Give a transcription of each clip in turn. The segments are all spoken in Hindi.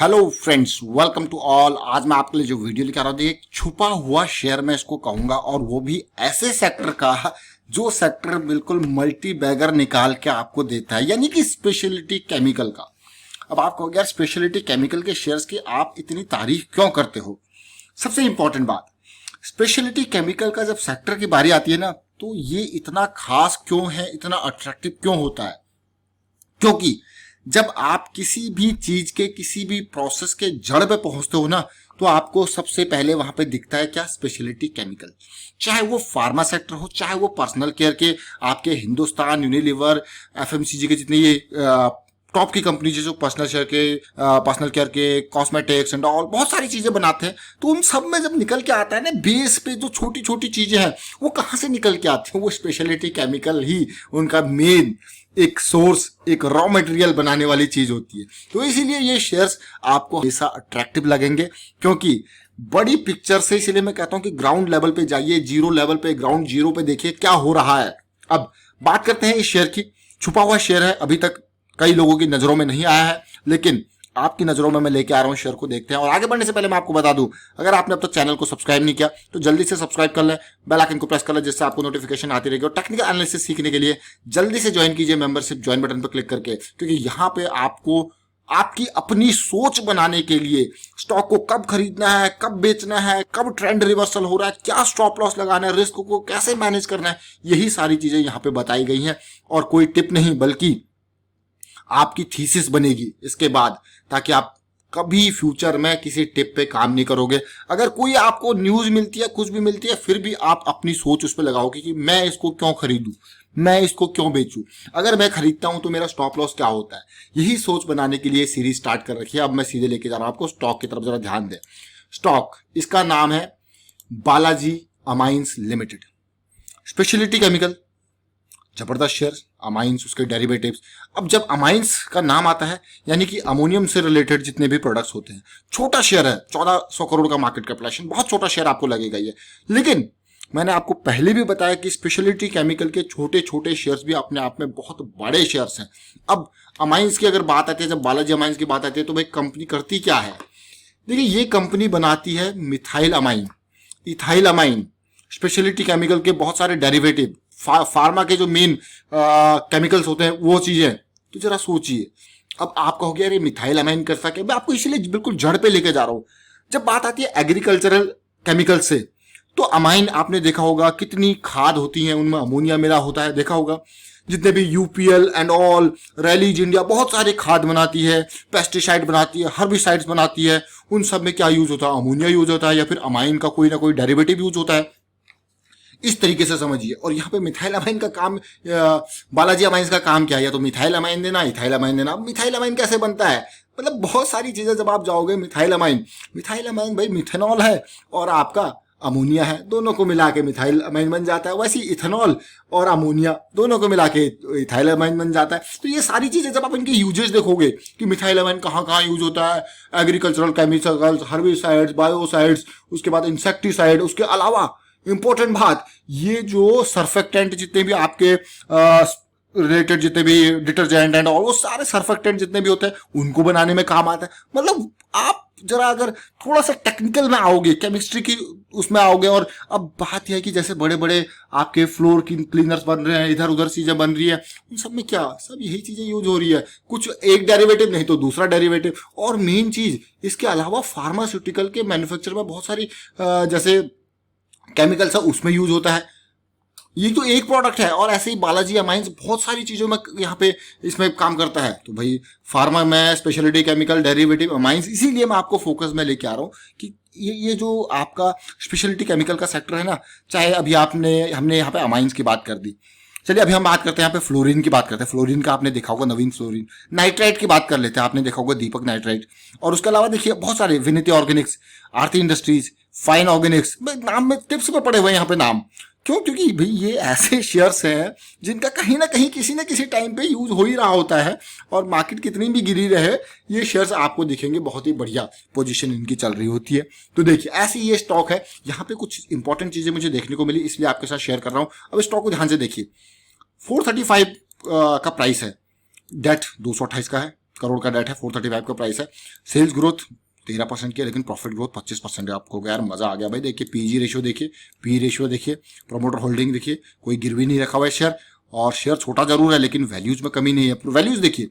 Hello friends, welcome to all. आज मैं आपके लिए जो वीडियो लेकर आ रहा हूँ, एक छुपा हुआ शेयर मैं इसको कहूंगा, और वो भी ऐसे सेक्टर का जो सेक्टर बिल्कुल मल्टी बैगर निकाल के आपको देता है, यानी कि स्पेशलिटी केमिकल का। अब आप कहोगे यार, स्पेशलिटी केमिकल के शेयर्स की आप इतनी तारीफ क्यों करते हो? सबसे इंपॉर्टेंट बात, स्पेशलिटी केमिकल का जब सेक्टर की बारी आती है ना, तो ये इतना खास क्यों है, इतना अट्रैक्टिव क्यों होता है? क्योंकि जब आप किसी भी चीज के किसी भी प्रोसेस के जड़ पे पहुंचते हो ना, तो आपको सबसे पहले वहां पे दिखता है क्या? Speciality chemical. चाहे वो फार्मा सेक्टर हो, चाहे वो पर्सनल केयर के आपके हिंदुस्तान यूनिलीवर, एफएमसीजी के जितने ये टॉप की कंपनी जो पर्सनल केयर के कॉस्मेटिक्स एंड ऑल बहुत सारी चीजें बनाते हैं, तो उन सब में जब निकल के आता है ना, बेस पे जो छोटी छोटी चीजें हैं वो कहाँ से निकल के आती हैं? वो स्पेशलिटी केमिकल ही उनका मेन एक सोर्स, एक रॉ मटेरियल बनाने वाली चीज होती है। तो इसीलिए ये शेयर्स आपको हमेशा अट्रैक्टिव लगेंगे, क्योंकि बड़ी पिक्चर से इसलिए मैं कहता हूं कि ग्राउंड लेवल पे जाइए, जीरो लेवल पे, ग्राउंड जीरो पे देखिए क्या हो रहा है। अब बात करते हैं इस शेयर की। छुपा हुआ शेयर है, अभी तक कई लोगों की नजरों में नहीं आया है, लेकिन आपकी नजरों में मैं लेके आ रहा हूं शेयर को। देखते हैं। और आगे बढ़ने से पहले मैं आपको बता दूं, अगर आपने अब तक चैनल को सब्सक्राइब नहीं किया तो जल्दी से सब्सक्राइब कर लें, बेल आइकन को प्रेस कर लें, जिससे आपको नोटिफिकेशन आती रहेगी। और टेक्निकल एनालिसिस सीखने के लिए जल्दी से ज्वाइन कीजिए मेंबरशिप ज्वाइन बटन पर क्लिक करके, क्योंकि यहां पे आपको आपकी अपनी सोच बनाने के लिए स्टॉक को कब खरीदना है, कब बेचना है, कब ट्रेंड रिवर्सल हो रहा है, क्या स्टॉप लॉस लगाना है, रिस्क को कैसे मैनेज करना है, यही सारी चीजें यहां पे बताई गई हैं। और कोई टिप नहीं, बल्कि आपकी थीसिस बनेगी इसके बाद, ताकि आप कभी फ्यूचर में किसी टिप पे काम नहीं करोगे। अगर कोई आपको न्यूज मिलती है, कुछ भी मिलती है, फिर भी आप अपनी सोच उस पर लगाओगे कि मैं इसको क्यों खरीदूं, मैं इसको क्यों बेचूं, अगर मैं खरीदता हूं तो मेरा स्टॉप लॉस क्या होता है। यही सोच बनाने के लिए सीरीज स्टार्ट कर रखी है। अब मैं सीधे लेके जा रहा हूं आपको स्टॉक की तरफ, जरा ध्यान दें। स्टॉक, इसका नाम है Balaji amines limited. Speciality chemical, जबरदस्त शेयर, अमाइंस, उसके डेरिवेटिव्स। अब जब अमाइंस का नाम आता है, यानी कि अमोनियम से रिलेटेड जितने भी प्रोडक्ट्स होते हैं, छोटा शेयर है, 1400 करोड़ का मार्केट कैपिटलाइजेशन, बहुत छोटा शेयर आपको लगेगा ये। लेकिन मैंने आपको पहले भी बताया कि स्पेशलिटी केमिकल के छोटे छोटे शेयर्स भी अपने आप में बहुत बड़े शेयर्स हैं। अब अमाइंस की अगर बात आती है, जब बालाजी अमाइंस की बात आती है, तो भाई कंपनी करती क्या है? देखिए, ये कंपनी बनाती है methyl amine, ethyl amine, speciality chemical के बहुत सारे डेरिवेटिव, फार्मा के जो मेन केमिकल्स होते हैं वो चीजें। तो जरा सोचिए, अब आप कहोगे यार ये मिथाइल अमाइन कर सके, मैं आपको इसलिए बिल्कुल जड़ पे लेके जा रहा हूं। जब बात आती है एग्रीकल्चरल केमिकल से, तो अमाइन आपने देखा होगा कितनी खाद होती है, उनमें अमोनिया मिला होता है, देखा होगा। जितने भी UPL and all, rallies India बहुत सारे खाद बनाती है, पेस्टिसाइड बनाती है, हर्बिसाइड्स बनाती है, उन सब में क्या यूज होता है? अमोनिया यूज होता है, या फिर अमाइन का कोई ना कोई डेरिवेटिव यूज होता है। इस तरीके से समझिए। और यहाँ पे मिथाइल अमाइन का काम, बालाजी अमाइंस का काम क्या है? या तो मिथाइल अमाइन देना, इथाइल अमाइन देना। मिथाइल अमाइन कैसे बनता है? मतलब बहुत सारी चीजें जब आप जाओगे, मिथाइल अमाइन भाई मिथेनॉल है और आपका अमोनिया है, दोनों को मिला के मिथाइल अमाइन बन जाता है। वैसे इथेनॉल और अमोनिया दोनों को मिला के इथाइल अमाइन बन जाता है। तो ये सारी चीजें जब आप इनके यूजेस देखोगे कि मिथाइल अमाइन कहाँ कहाँ यूज होता है, एग्रीकल्चरल केमिकल्स, हर्बिसाइड्स, बायोसाइड्स, उसके बाद इंसेक्टिसाइड, उसके अलावा इंपॉर्टेंट बात, ये जो सर्फेक्टेंट जितने भी आपके रिलेटेड जितने भी डिटर्जेंट एंड और वो सारे सर्फेक्टेंट जितने भी होते हैं, उनको बनाने में काम आता है। मतलब आप जरा अगर थोड़ा सा टेक्निकल में आओगे, केमिस्ट्री की उसमें आओगे, और अब बात यह है कि जैसे बड़े बड़े आपके फ्लोर क्लीनर्स बन रहे हैं, इधर उधर चीजें बन रही है, उन सब में क्या सब यही चीजें यूज हो रही है। कुछ एक डेरिवेटिव नहीं तो दूसरा डेरिवेटिव। और मेन चीज, इसके अलावा फार्मास्यूटिकल के मैन्युफैक्चर में बहुत सारी जैसे केमिकल्स है, उसमें यूज होता है। ये तो एक प्रोडक्ट है, और ऐसे ही बालाजी अमाइंस बहुत सारी चीजों में यहाँ पे इसमें काम करता है। तो भाई फार्मा में स्पेशलिटी केमिकल, डेरिवेटिव, अमाइंस, इसीलिए मैं आपको फोकस में लेके आ रहा हूँ कि ये जो आपका स्पेशलिटी केमिकल का सेक्टर है ना, चाहे अभी हमने यहाँ पे अमाइंस की बात कर दी, चलिए अभी हम बात करते हैं यहाँ पे फ्लोरीन की बात करते हैं। फ्लोरीन का आपने देखा होगा नवीन फ्लोरीन। नाइट्राइट की बात कर लेते हैं, आपने देखा होगा दीपक नाइट्राइट। और उसके अलावा देखिए बहुत सारे, विनीति ऑर्गेनिक्स, आरती इंडस्ट्रीज, फाइन ऑर्गेनिक्स, नाम में टिप्स में पड़े हुए हैं यहाँ पे नाम। क्यों? क्योंकि भाई ये ऐसे शेयर्स हैं जिनका कहीं ना कहीं किसी न किसी टाइम पे यूज हो ही रहा होता है, और मार्केट कितनी भी गिरी रहे, ये शेयर्स आपको दिखेंगे, बहुत ही बढ़िया पोजीशन इनकी चल रही होती है। तो देखिए ऐसी ये स्टॉक है। यहाँ पे कुछ इंपॉर्टेंट चीजें मुझे देखने को मिली, इसलिए आपके साथ शेयर कर रहा हूँ। अब स्टॉक को ध्यान से देखिए। 435 का प्राइस है, डेट 228 का है, करोड़ का डेट है, 435 का प्राइस है। सेल्स ग्रोथ 13% की है, लेकिन प्रॉफिट ग्रोथ 25% है। आपको यार मजा आ गया भाई। देखिए पीजी रेशियो देखिए, पी रेशियो देखिए, प्रमोटर होल्डिंग देखिए, कोई गिरवी नहीं रखा हुआ है शेयर, और शेयर छोटा जरूर है लेकिन वैल्यूज में कमी नहीं है। वैल्यूज देखिए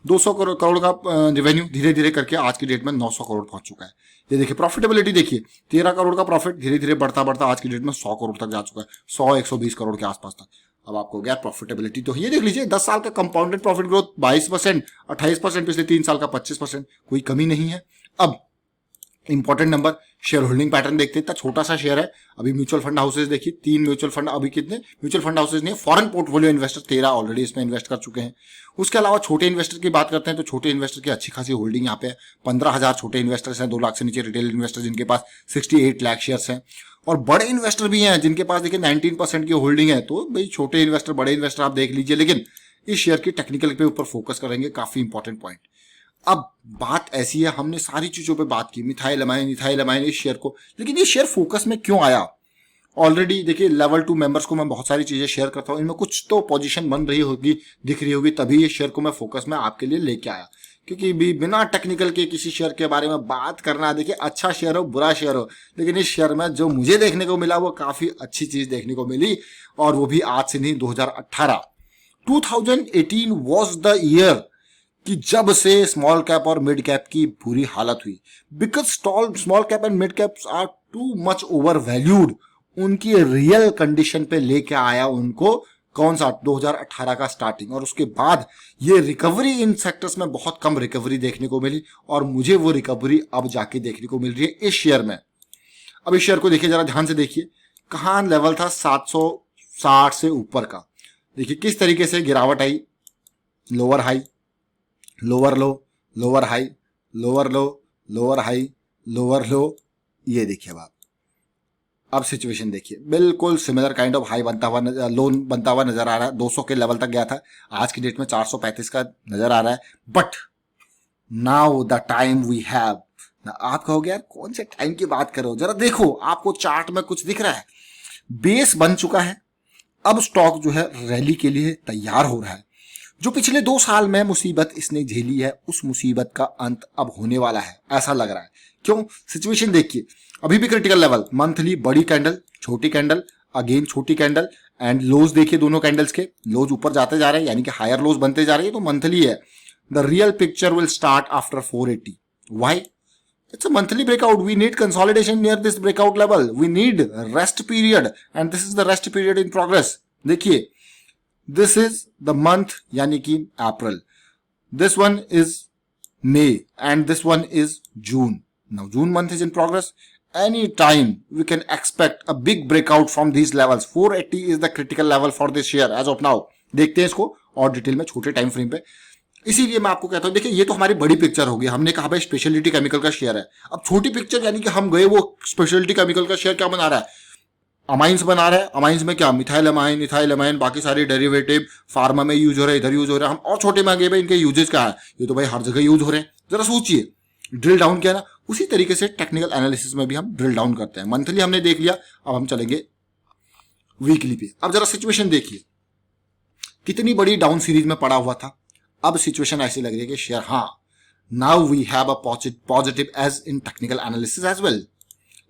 200 करोड़ का रेवेन्यू धीरे धीरे करके आज की डेट में 900 करोड़ पहुंच चुका है। ये देखिए प्रॉफिटेबिलिटी देखिए, 13 करोड़ का प्रॉफिट धीरे धीरे बढ़ता बढ़ता आज की डेट में 100 करोड़ तक जा चुका है, 100-120 करोड़ के आसपास तक। अब आपको गया प्रॉफिटेबिलिटी तो ये देख लीजिए, 10 साल का कंपाउंडेड प्रॉफिट ग्रोथ 22%, 28%, पिछले 3 साल का 25%, कोई कमी नहीं है। अब important number, share holding pattern देखते हैं। इतना छोटा सा शेयर है। अभी म्यूचुअल फंड हाउसेज देखिए, 3 म्यूचुअल फंड, अभी कितने म्यूचुअल फंड हाउसेज नहीं, फॉरेन पोर्टफोलियो इन्वेस्टर 13 ऑलरेडी इसमें इन्वेस्ट कर चुके हैं। उसके अलावा छोटे इन्वेस्टर की बात करते हैं तो छोटे इन्वेस्टर की अच्छी खासी होल्डिंग यहाँ पे है। 15,000 छोटे इन्वेस्टर्स हैं, 2 लाख से नीचे रिटेल इन्वेस्टर जिनके पास 68 लाख शेयर्स हैं, और बड़े इन्वेस्टर भी हैं जिनके पास देखिए 19% की होल्डिंग है। तो भाई छोटे इन्वेस्टर बड़े इन्वेस्टर आप देख लीजिए, लेकिन इस शेयर की टेक्निकल पे ऊपर फोकस करेंगे, काफी इंपॉर्टेंट पॉइंट। अब बात ऐसी है, हमने सारी चीजों पे बात की, मिथाइलमाइन इस शेयर को, लेकिन ये शेयर फोकस में क्यों आया? ऑलरेडी देखिए लेवल 2 मेंबर्स को मैं बहुत सारी चीजें शेयर करता हूं, इनमें कुछ तो पोजीशन बन रही होगी, दिख रही होगी, तभी ये शेयर को मैं फोकस में आपके लिए लेके आया। क्योंकि बिना टेक्निकल के किसी शेयर के बारे में बात करना, देखिए अच्छा शेयर हो बुरा शेयर हो, लेकिन इस शेयर में जो मुझे देखने को मिला वो काफी अच्छी चीज देखने को मिली, और वो भी आज से नहीं, 2018 वॉज द ईयर कि जब से स्मॉल कैप और मिड कैप की बुरी हालत हुई, because small cap and mid caps are too much overvalued. उनकी रियल कंडीशन पे लेके आया उनको कौन सा 2018 का स्टार्टिंग, और उसके बाद ये रिकवरी इन सेक्टर्स में बहुत कम रिकवरी देखने को मिली, और मुझे वो रिकवरी अब जाके देखने को मिल रही है इस शेयर में। अब इस शेयर को देखिए, जरा ध्यान से देखिए, कहां लेवल था 760 से ऊपर का, देखिए किस तरीके से गिरावट आई, lower high, lower low, lower high, lower low, lower high, lower low. ये देखिए अब सिचुएशन देखिए, बिल्कुल सिमिलर काइंड ऑफ हाई बनता हुआ लोन बनता हुआ नजर आ रहा है। 200 के लेवल तक गया था, आज की डेट में 435 का नजर आ रहा है। But now the time we have, आप कहोगे यार कौन से टाइम की बात करो, जरा देखो, आपको चार्ट में कुछ दिख रहा है, बेस बन चुका है। अब स्टॉक जो है रैली के लिए तैयार हो रहा है। जो पिछले 2 साल में मुसीबत इसने झेली है, उस मुसीबत का अंत अब होने वाला है, ऐसा लग रहा है। क्यों? सिचुएशन देखिए, अभी भी क्रिटिकल लेवल, मंथली बड़ी कैंडल, छोटी कैंडल, अगेन छोटी कैंडल, एंड लोज देखिए, दोनों कैंडल्स के लोज ऊपर जाते जा रहे हैं, यानी कि हायर लोज बनते जा रहे हैं, तो मंथली है। The real picture will start after 480। Why? It's a monthly breakout. We need consolidation near this breakout level. We need rest period, and this is the rest period in progress. देखिए, this is the month यानी कि अप्रैल, this one is May, and this one is June. Now June month is in progress. Any time we can expect a big breakout from these levels. 480 is the critical level for this share as of now. देखते हैं इसको और डिटेल में छोटे टाइम फ्रेम पे। इसीलिए मैं आपको कहता हूं, देखिए ये तो हमारी बड़ी पिक्चर होगी, हमने कहा भाई स्पेशलिटी केमिकल का शेयर है। अब छोटी पिक्चर यानी कि हम गए, वो स्पेशलिटी केमिकल का शेयर क्या बना रहा है, अमाइंस बना रहा है। अमाइंस में क्या, मिथाइलमाइन, इथाइलमाइन, बाकी सारे डेरिवेटिव, फार्मा में यूज हो रहे हैं, इधर यूज हो रहे हैं। हम और छोटे में गए भाई, इनके यूजेस क्या है, ये तो भाई हर जगह यूज हो रहे हैं। जरा सोचिए, ड्रिल डाउन किया ना, उसी तरीके से टेक्निकल एनालिसिस में भी हम ड्रिल डाउन करते हैं। मंथली हमने देख लिया, अब हम चलेंगे वीकली पे। अब जरा सिचुएशन देखिए, कितनी बड़ी डाउन सीरीज में पड़ा हुआ था, अब सिचुएशन ऐसी लग रही है कि शेयर, हाँ, now we have a positive edge in technical analysis as well.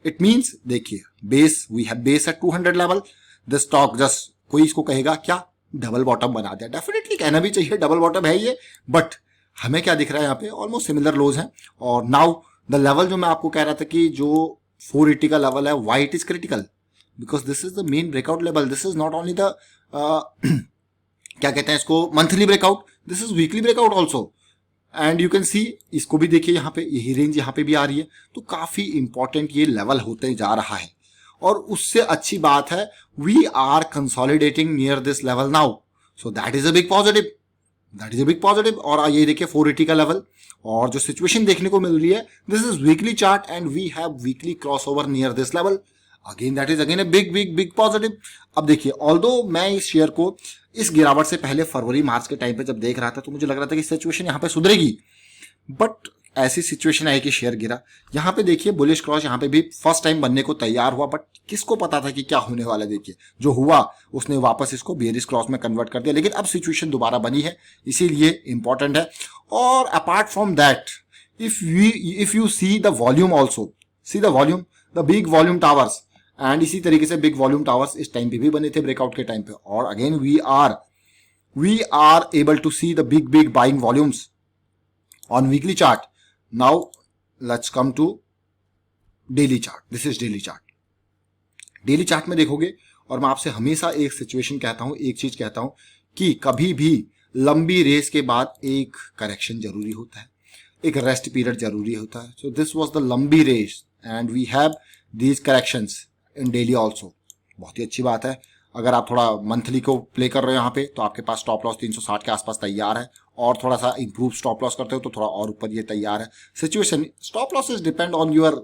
It means देखिए, base, we have base at 200 level, the stock just, कोई इसको कहेगा क्या, डबल बॉटम बना दिया। डेफिनेटली कहना भी चाहिए डबल बॉटम है ये, बट हमें क्या दिख रहा है यहाँ पे, ऑलमोस्ट सिमिलर लोज हैं। और नाउ द लेवल जो मैं आपको कह रहा था कि जो 480 का लेवल है, why it is critical, because this is the main breakout level. This is not only the क्या कहते हैं इसको, monthly breakout, this is weekly breakout also. And you can see, इसको भी देखिए, यहाँ पे यही रेंज यहाँ पे भी आ रही है, तो काफी इंपॉर्टेंट ये लेवल होते जा रहा है। और उससे अच्छी बात है, we are consolidating near this level now, so that is a big positive, that is a big positive. और ये देखिए 480 का लेवल, और जो सिचुएशन देखने को मिल रही है, this is weekly chart and we have weekly crossover near this level, again that is again a big big big positive. अब देखिए, ऑल्दो मैं इस शेयर को इस गिरावट से पहले फरवरी मार्च के टाइम पे जब देख रहा था, तो मुझे लग रहा था कि सिचुएशन यहाँ पे सुधरेगी, बट ऐसी सिचुएशन आई कि शेयर गिरा। यहाँ पे देखिए बुलिश क्रॉस यहाँ पे भी फर्स्ट टाइम बनने को तैयार हुआ, बट किसको पता था कि क्या होने वाला। देखिए जो हुआ उसने वापस इसको बेरिश क्रॉस में कन्वर्ट कर दिया, लेकिन अब सिचुएशन दोबारा बनी है, इसीलिए इंपॉर्टेंट है। और apart from that if you see the volume also, see the volume, the big volume towers, and इसी तरीके से बिग वॉल्यूम टावर्स इस टाइम पे भी बने थे ब्रेकआउट के टाइम पे। और again we are able to see the big buying volumes on weekly chart. Now let's come to daily chart. This is daily chart. Daily chart में देखोगे, और मैं आपसे हमेशा एक सिचुएशन कहता हूं, एक चीज कहता हूं कि कभी भी लंबी रेस के बाद एक करेक्शन जरूरी होता है, एक रेस्ट पीरियड जरूरी होता है। सो दिस वाज द लंबी race and we have these corrections in daily also. बहुत ही अच्छी बात है। अगर आप थोड़ा मंथली को प्ले कर रहे हो यहाँ पे, तो आपके पास स्टॉप लॉस 360 के आसपास तैयार है, और थोड़ा सा इंप्रूव स्टॉप लॉस करते हो तो थोड़ा और ऊपर ये तैयार है। Situation stop losses depend on your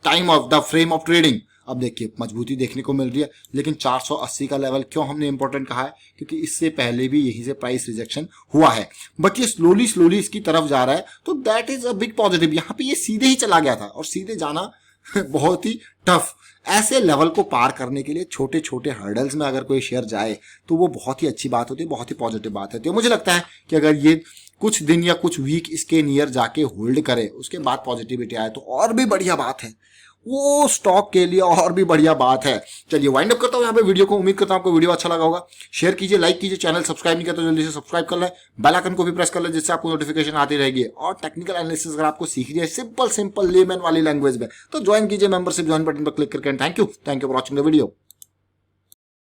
time of the frame of trading. अब देखिए मजबूती देखने को मिल रही है, लेकिन 480 का लेवल क्यों हमने इंपॉर्टेंट कहा है, क्योंकि इससे पहले भी यहीं से प्राइस रिजेक्शन हुआ है, बट ये स्लोली इसकी तरफ जा रहा है, तो that is a big positive. यहाँ पे ये सीधे ही चला गया था, और सीधे जाना बहुत ही टफ। ऐसे लेवल को पार करने के लिए छोटे छोटे हर्डल्स में अगर कोई शेयर जाए तो वो बहुत ही अच्छी बात होती है, बहुत ही पॉजिटिव बात होती है। मुझे लगता है कि अगर ये कुछ दिन या कुछ वीक इसके नियर जाके होल्ड करे, उसके बाद पॉजिटिविटी आए, तो और भी बढ़िया बात है, वो स्टॉक के लिए और भी बढ़िया बात है। चलिए वाइंड अप करता हूं यहाँ पे वीडियो को। उम्मीद करता हूं आपको वीडियो अच्छा लगा होगा। शेयर कीजिए, लाइक कीजिए, चैनल सब्सक्राइब नहीं किया तो जल्दी से सब्सक्राइब कर लें, बेल आइकन को भी प्रेस कर लें, जिससे आपको नोटिफिकेशन आती रहेगी। और टेक्निकल एनालिसिस अगर आपको सीखनी है सिंपल लेमैन वाली लैंग्वेज में, तो ज्वाइन कीजिए, मेंबरशिप ज्वाइन बटन पर क्लिक करके। Thank you for watching the video.